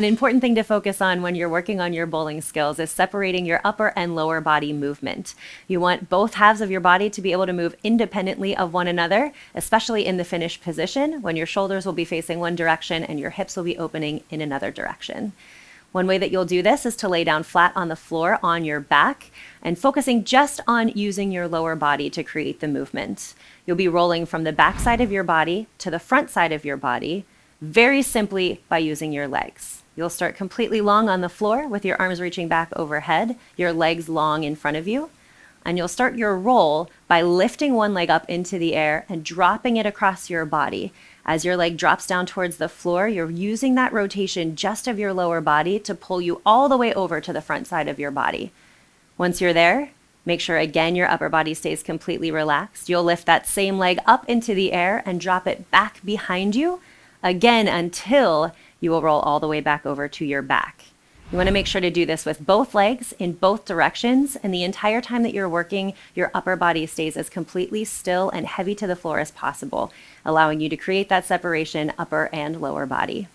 An important thing to focus on when you're working on your bowling skills is separating your upper and lower body movement. You want both halves of your body to be able to move independently of one another, especially in the finish position when your shoulders will be facing one direction and your hips will be opening in another direction. One way that you'll do this is to lay down flat on the floor on your back and focusing just on using your lower body to create the movement. You'll be rolling from the back side of your body to the front side of your body, very simply by using your legs. You'll start completely long on the floor with your arms reaching back overhead, your legs long in front of you. And you'll start your roll by lifting one leg up into the air and dropping it across your body. As your leg drops down towards the floor, you're using that rotation just of your lower body to pull you all the way over to the front side of your body. Once you're there, make sure again your upper body stays completely relaxed. You'll lift that same leg up into the air and drop it back behind you, again until you will roll all the way back over to your back. You want to make sure to do this with both legs in both directions, and the entire time that you're working, your upper body stays as completely still and heavy to the floor as possible, allowing you to create that separation, upper and lower body.